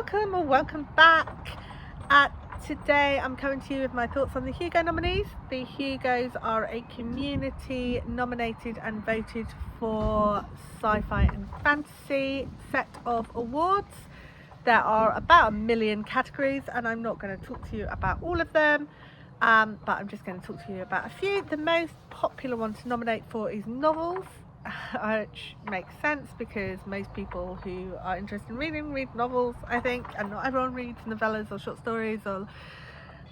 welcome or welcome back. Today I'm coming to you with my thoughts on the Hugo nominees. The Hugos are a community nominated and voted for sci-fi and fantasy set of awards. There are about 1 million categories and I'm not going to talk to you about all of them, but I'm just going to talk to you about a few. The most popular one to nominate for is novels, which makes sense because most people who are interested in reading read novels, I think, and not everyone reads novellas or short stories or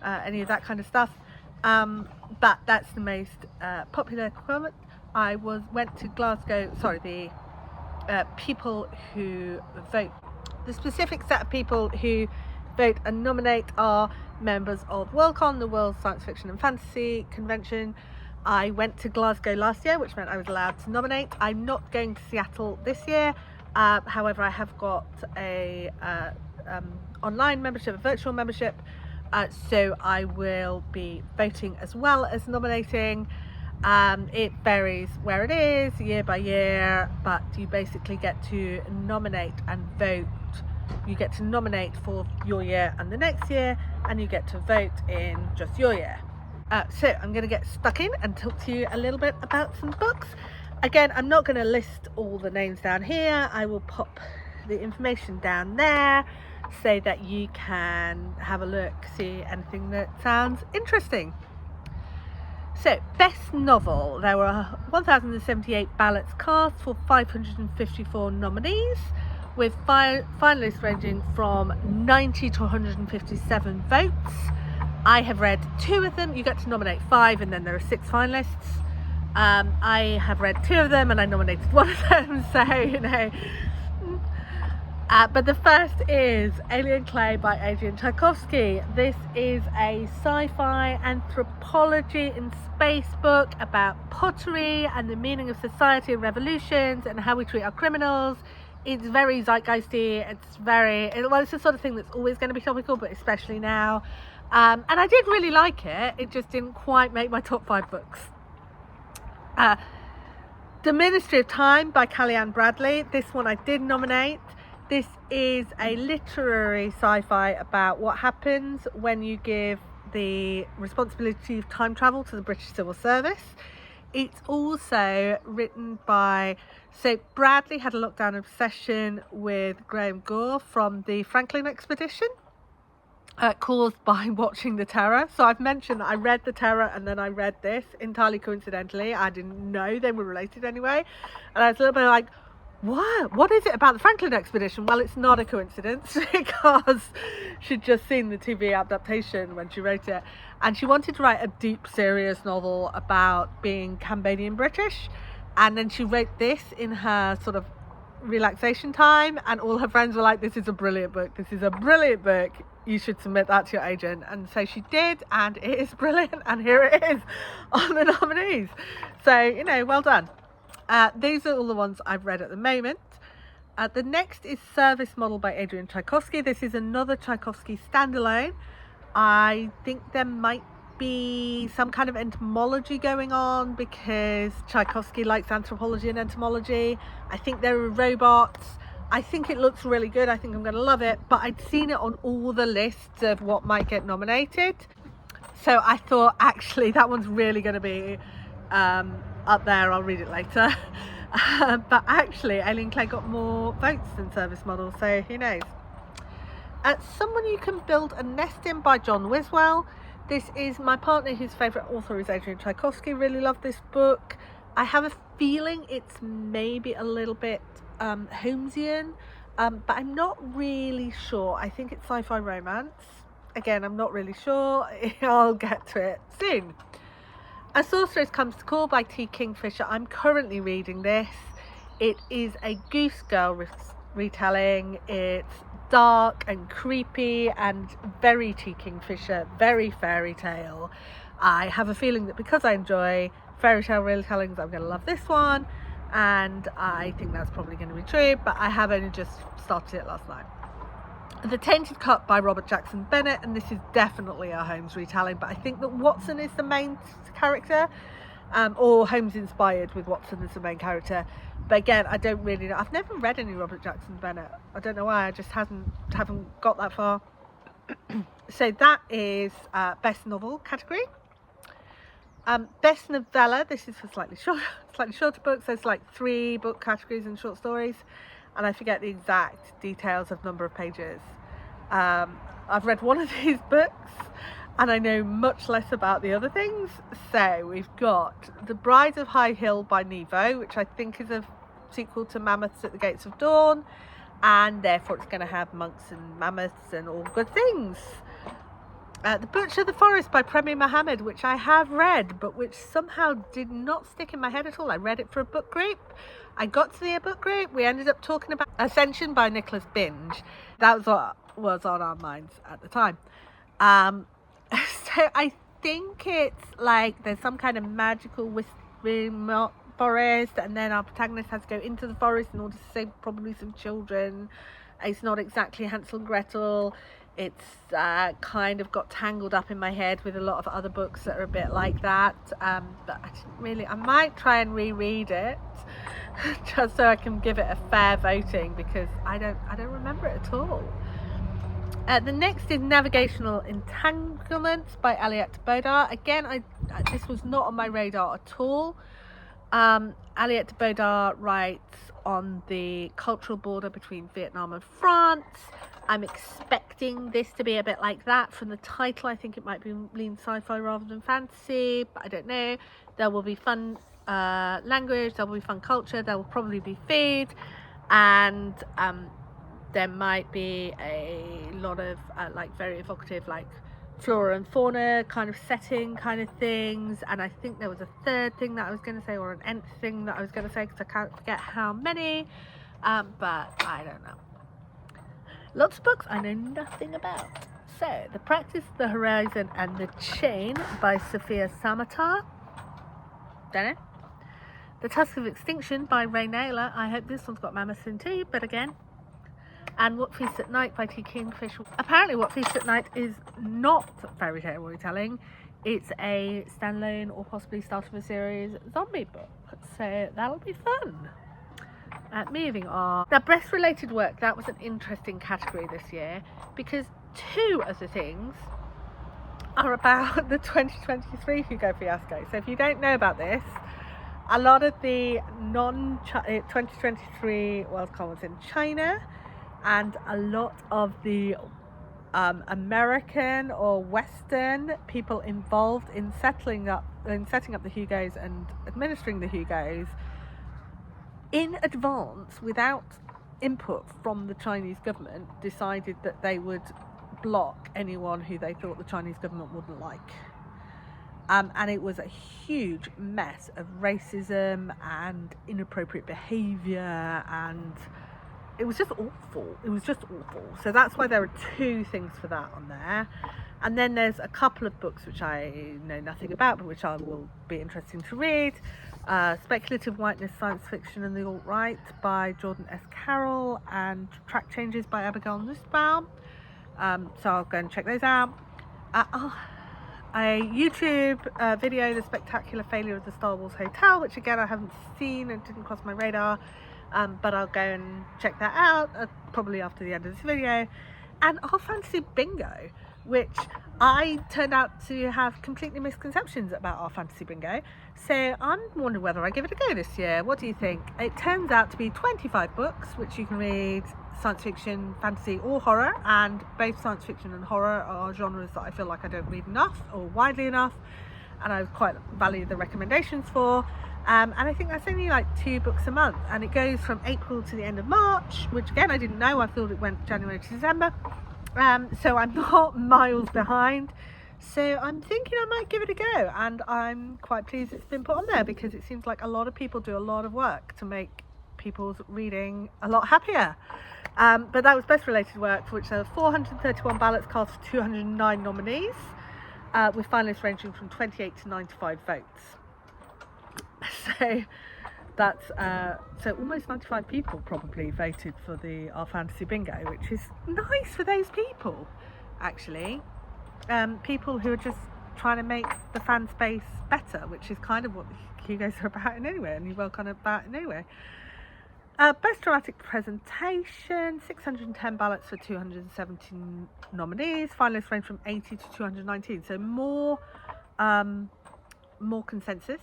any of that kind of stuff, but that's the most popular equivalent. I went to Glasgow, the people who vote, the specific set of people who vote and nominate are members of Worldcon, the World Science Fiction and Fantasy Convention. I went to Glasgow last year, which meant I was allowed to nominate. I'm not going to Seattle this year. However, I have got a online membership, a virtual membership, so I will be voting as well as nominating. It varies where it is, year by year, but you basically get to nominate and vote. You get to nominate for your year and the next year, and you get to vote in just your year. So I'm going to get stuck in and talk to you a little bit about some books. Again, I'm not going to list all the names down here. I will pop the information down there so that you can have a look, see anything that sounds interesting. So, best novel. There were 1,078 ballots cast for 554 nominees, with finalists ranging from 90 to 157 votes. I have read 2 of them. You get to nominate 5 and then there are 6 finalists. I have read 2 of them and I nominated 1 of them, so you know. But the first is Alien Clay by Adrian Tchaikovsky. This is a sci-fi anthropology in space book about pottery and the meaning of society and revolutions and how we treat our criminals. It's very zeitgeisty. It's the sort of thing that's always going to be topical, but especially now. And I did really like it. It just didn't quite make my top 5 books. The Ministry of Time by Kaliane Bradley. This one I did nominate. This is a literary sci-fi about what happens when you give the responsibility of time travel to the British Civil Service. It's also written by... So Bradley had a lockdown obsession with Graham Gore from the Franklin expedition, caused by watching The Terror. So I've mentioned that I read The Terror and then I read this entirely coincidentally. I didn't know they were related anyway. And I was a little bit like, what is it about the Franklin expedition? Well, it's not a coincidence because she'd just seen the TV adaptation when she wrote it. And she wanted to write a deep, serious novel about being Cambodian British. And then she wrote this in her sort of relaxation time. And all her friends were like, this is a brilliant book. This is a brilliant book. You should submit that to your agent. And so she did, and it is brilliant, and here it is on the nominees. So, you know, well done. These are all the ones I've read at the moment. The next is Service Model by Adrian Tchaikovsky. This is another Tchaikovsky standalone. I think there might be some kind of entomology going on because Tchaikovsky likes anthropology and entomology. I think there are robots. I think it looks really good. I think I'm going to love it, but I'd seen it on all the lists of what might get nominated. So I thought, actually, that one's really going to be up there. I'll read it later. But actually, Alien Clay got more votes than Service Model, so who knows. Someone You Can Build a Nest In by John Wiswell. This is my partner whose favourite author is Adrian Tchaikovsky. Really love this book. I have a feeling it's maybe a little bit Holmesian, but I'm not really sure. I think it's sci-fi romance. Again, I'm not really sure. I'll get to it soon. A Sorceress Comes to Call by T. Kingfisher. I'm currently reading this. It is a Goose Girl retelling. It's dark and creepy and very T. Kingfisher, very fairy tale. I have a feeling that because I enjoy fairy tale retellings, I'm going to love this one. And I think that's probably going to be true, but I have only just started it last night. The Tainted Cup by Robert Jackson Bennet, and this is definitely a Holmes retelling, but I think that Watson is the main character. or Holmes inspired with Watson as the main character. But again, I don't really know. I've never read any Robert Jackson Bennet. I don't know why. I just haven't got that far. So that is best novel category. Best novella. This is for slightly shorter books. There's like 3 book categories in short stories, and I forget the exact details of number of pages. I've read one of these books, and I know much less about the other things. So we've got The Brides of High Hill by Nghi, which I think is a sequel to Mammoths at the Gates of Dawn, and therefore it's going to have monks and mammoths and all good things. The Butcher of the Forest by Premee Mohamed, which I have read, but which somehow did not stick in my head at all. I read it for a book group. I got to the book group. We ended up talking about Ascension by Nicholas Binge. That was what was on our minds at the time. So I think it's like there's some kind of magical whispering forest, and then our protagonist has to go into the forest in order to save probably some children. It's not exactly Hansel and Gretel. It's kind of got tangled up in my head with a lot of other books that are a bit like that. But I might try and reread it just so I can give it a fair voting, because I don't remember it at all. The next is Navigational Entanglements by Aliette Bodard. Again, this was not on my radar at all. Aliette Bodard writes on the cultural border between Vietnam and France. I'm expecting this to be a bit like that from the title. I think it might be lean sci-fi rather than fantasy, but I don't know. There will be fun language, there will be fun culture, there will probably be food, and there might be a lot of like very evocative like flora and fauna kind of setting kind of things. And I think there was a third thing that I was going to say, or an nth thing that I was going to say, because I can't forget how many, but I don't know. Lots of books I know nothing about. So, The Practice, The Horizon and the Chain by Sofia Samatar. Don't know. The Tusks of Extinction by Nayler. I hope this one's got mammoths in too, but again. And What Feasts at Night by T. Kingfisher. Apparently What Feasts at Night is not fairy tale retelling. It's a standalone or possibly start of a series zombie book. So that'll be fun. Moving on. Now, breast related work, that was an interesting category this year, because 2 of the things are about the 2023 Hugo fiasco. So if you don't know about this, a lot of the 2023 Worldcon was in China, and a lot of the American or Western people involved in setting up the Hugos and administering the Hugos in advance, without input from the Chinese government, decided that they would block anyone who they thought the Chinese government wouldn't like. And it was a huge mess of racism and inappropriate behaviour, and it was just awful. So that's why there are 2 things for that on there. And then there's a couple of books which I know nothing about, but which I will be interesting to read. Speculative Whiteness, Science Fiction and the Alt-Right by Jordan S. Carroll, and Track Changes by Abigail Nussbaum. So I'll go and check those out. A YouTube video, The Spectacular Failure of the Star Wars Hotel, which again I haven't seen and didn't cross my radar, but I'll go and check that out probably after the end of this video. And Our Fantasy Bingo, which I turned out to have completely misconceptions about Our Fantasy Bingo, so I'm wondering whether I give it a go this year. What do you think? It turns out to be 25 books which you can read, science fiction, fantasy or horror, and both science fiction and horror are genres that I feel like I don't read enough or widely enough, and I quite value the recommendations for. And I think that's only like 2 books a month, and it goes from April to the end of March, which again I didn't know. I thought it went January to December, so I'm not miles behind. So I'm thinking I might give it a go, and I'm quite pleased it's been put on there, because it seems like a lot of people do a lot of work to make people's reading a lot happier. But that was best related work, for which there were 431 ballots cast for 209 nominees, with finalists ranging from 28 to 95 votes. So that's so almost 95 people probably voted for the Our Fantasy Bingo, which is nice for those people, actually. People who are just trying to make the fan space better, which is kind of what Hugo's are about in anyway, and Well kind of about in anyway. Best dramatic presentation, 610 ballots for 217 nominees. Finalists range from 80 to 219, so more consensus.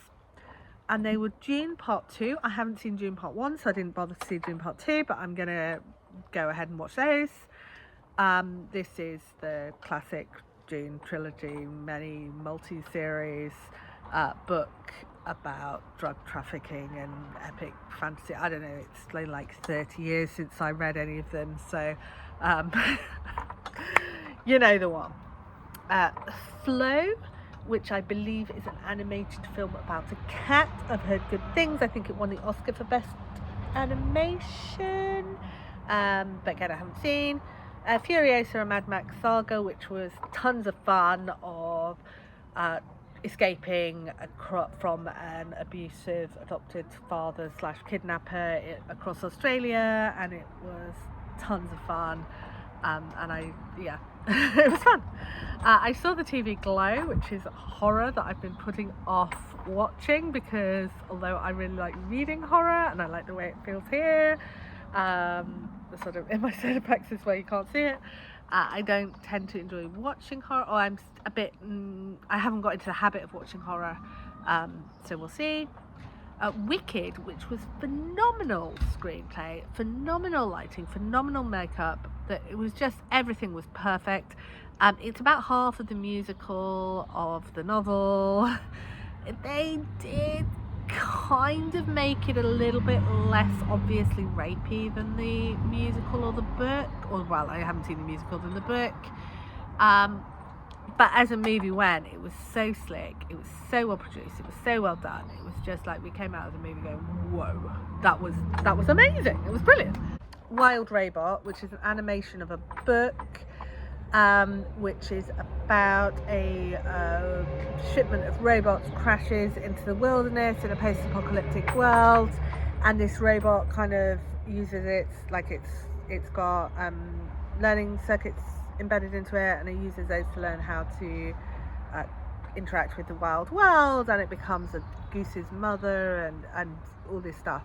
And they were June Part 2. I haven't seen June Part 1, so I didn't bother to see June Part 2, but I'm going to go ahead and watch those. This is the classic June trilogy, many multi-series book about drug trafficking and epic fantasy. I don't know, it's like 30 years since I read any of them, so you know the one. Flow, which I believe is an animated film about a cat. I've heard good things. I think it won the Oscar for Best Animation, but again I haven't seen. Furiosa, a Mad Max saga, which was tons of fun of escaping from an abusive adopted father / kidnapper across Australia, and it was tons of fun. It was fun. I saw the TV Glow, which is horror that I've been putting off watching, because although I really like reading horror and I like the way it feels here, the sort of in my solar plexus where you can't see it, I don't tend to enjoy watching horror, or I'm a bit I haven't got into the habit of watching horror, so we'll see. Wicked, which was phenomenal screenplay, phenomenal lighting, phenomenal makeup, that it was just, everything was perfect. It's about half of the musical of the novel. They did kind of make it a little bit less obviously rapey than the musical or the book, or well, I haven't seen the musical than the book, but as a movie went, it was so slick, it was so well produced, it was so well done. It was just like, we came out of the movie going, whoa, that was amazing, it was brilliant. Wild Robot, which is an animation of a book, which is about a shipment of robots crashes into the wilderness in a post-apocalyptic world, and this robot kind of uses it's got learning circuits embedded into it, and it uses those to learn how to interact with the wild world, and it becomes a goose's mother and all this stuff,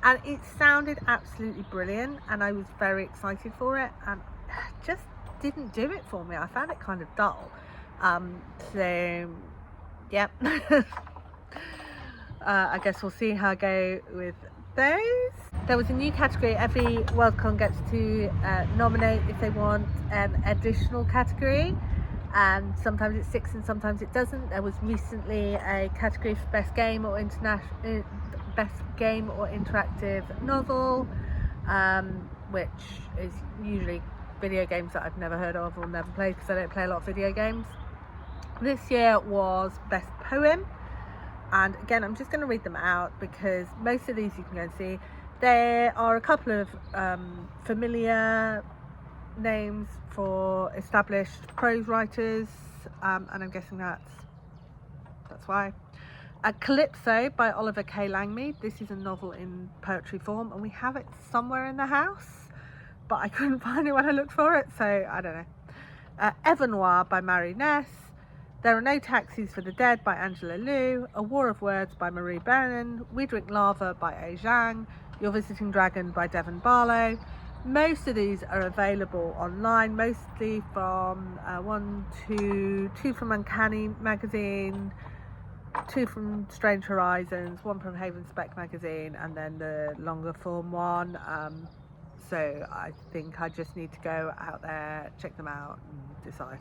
and it sounded absolutely brilliant, and I was very excited for it, and just didn't do it for me. I found it kind of dull, so yeah. I guess we'll see how I go with those. There was a new category. Every Worldcon gets to nominate if they want an additional category, and sometimes it sticks and sometimes it doesn't. There was recently a category for best game or interactive novel, which is usually video games that I've never heard of or never played, because I don't play a lot of video games. This year was best poem, and again I'm just going to read them out because most of these you can go and see. There are a couple of familiar names for established prose writers, and I'm guessing that's why. Calypso by Oliver K. Langmead. This is a novel in poetry form, and we have it somewhere in the house, but I couldn't find it when I looked for it, so I don't know. Evernoir by Marie Ness. There Are No Taxis for the Dead by Angela Liu. A War of Words by Marie Brennan. We Drink Lava by A. Zhang. Your Visiting Dragon by Devon Barlow. Most of these are available online, mostly from two from Uncanny magazine, 2 from Strange Horizons, 1 from Haven Spec magazine, and then the longer form one. So I think I just need to go out there, check them out and decide.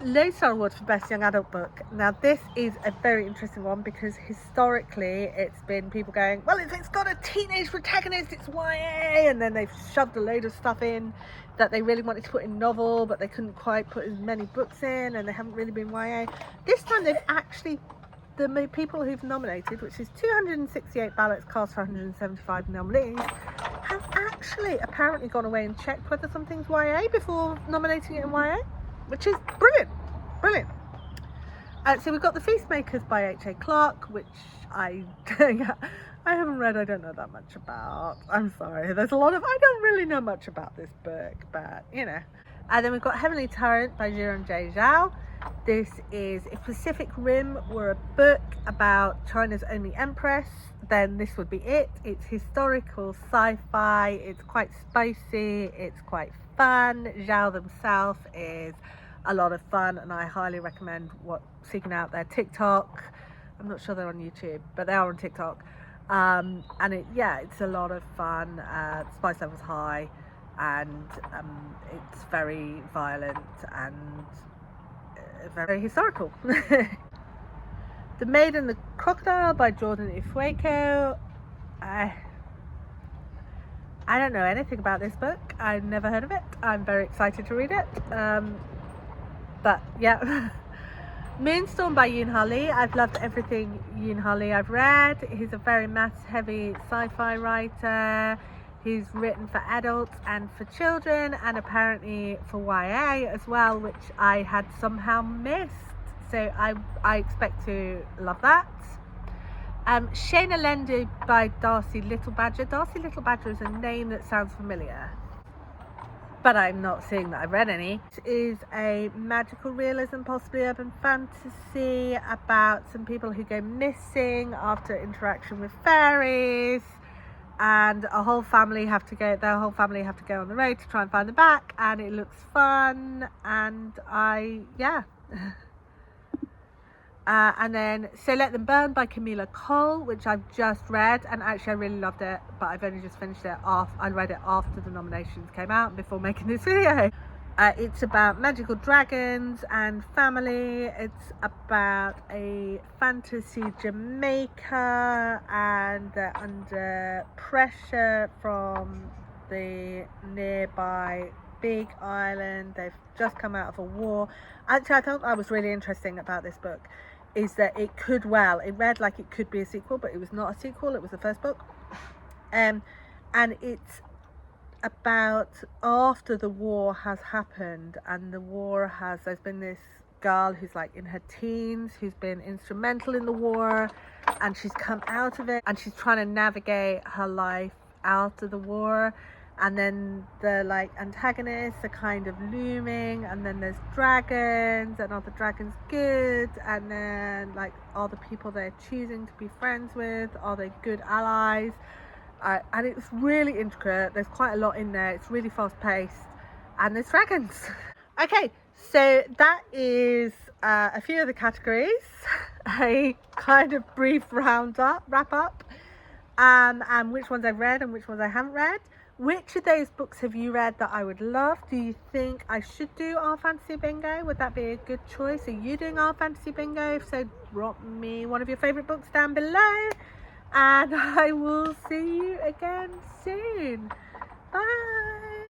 Lodestar Award for Best Young Adult Book. Now this is a very interesting one, because historically it's been people going, well, if it's got a teenage protagonist it's YA, and then they've shoved a load of stuff in that they really wanted to put in novel, but they couldn't quite put as many books in, and they haven't really been YA. This time they've actually, the people who've nominated, which is 268 ballots cast for 175 nominees, have actually apparently gone away and checked whether something's YA before nominating it in YA, which is brilliant. So we've got The Feastmakers by H.A. Clarke, which I haven't read, I don't know that much about. I'm sorry, there's a lot of, I don't really know much about this book, but you know. And then we've got Heavenly Tyrant by Jiran J. Zhao. This is, if Pacific Rim were a book about China's only empress, then this would be it. It's historical sci-fi, it's quite spicy, it's quite fun. Zhao themselves is a lot of fun, and I highly recommend seeking out their TikTok. I'm not sure they're on YouTube, but they are on TikTok. And it's a lot of fun. The spice level's high, and it's very violent and very historical. The Maid and the Crocodile by Jordan Ifueko. I don't know anything about this book. I've never heard of it. I'm very excited to read it. But yeah. Moonstorm by Yoon-Ha Lee. I've loved everything Yoon-Ha Lee I've read. He's a very maths-heavy sci-fi writer. He's written for adults and for children, and apparently for YA as well, which I had somehow missed. So I expect to love that. Shayna Lendu by Darcy Littlebadger. Darcy Littlebadger is a name that sounds familiar, but I'm not seeing that I've read any. It is a magical realism, possibly urban fantasy, about some people who go missing after interaction with fairies, and their whole family have to go on the road to try and find them back, and it looks fun, and and then So Let Them Burn by Camilla Cole, which I've just read, and actually I really loved it, but I've only just finished it off. I read it after the nominations came out before making this video. It's about magical dragons and family. It's about a fantasy Jamaica, and they're under pressure from the nearby big island. They've just come out of a war. Actually, I thought that was really interesting about this book is that it read like it could be a sequel, but it was not a sequel, it was the first book. And it's about after the war has happened, and there's been this girl who's like in her teens who's been instrumental in the war, and she's come out of it, and she's trying to navigate her life out of the war. And then the antagonists are kind of looming, and then there's dragons, and are the dragons good? And then are the people they're choosing to be friends with, are they good allies? And it's really intricate. There's quite a lot in there. It's really fast paced, and there's dragons. Okay, so that is a few of the categories. A kind of brief wrap up, and which ones I've read and which ones I haven't read. Which of those books have you read that I would love? Do you think I should do our fantasy bingo? Would that be a good choice? Are you doing our fantasy bingo? If so, drop me one of your favourite books down below, and I will see you again soon. Bye.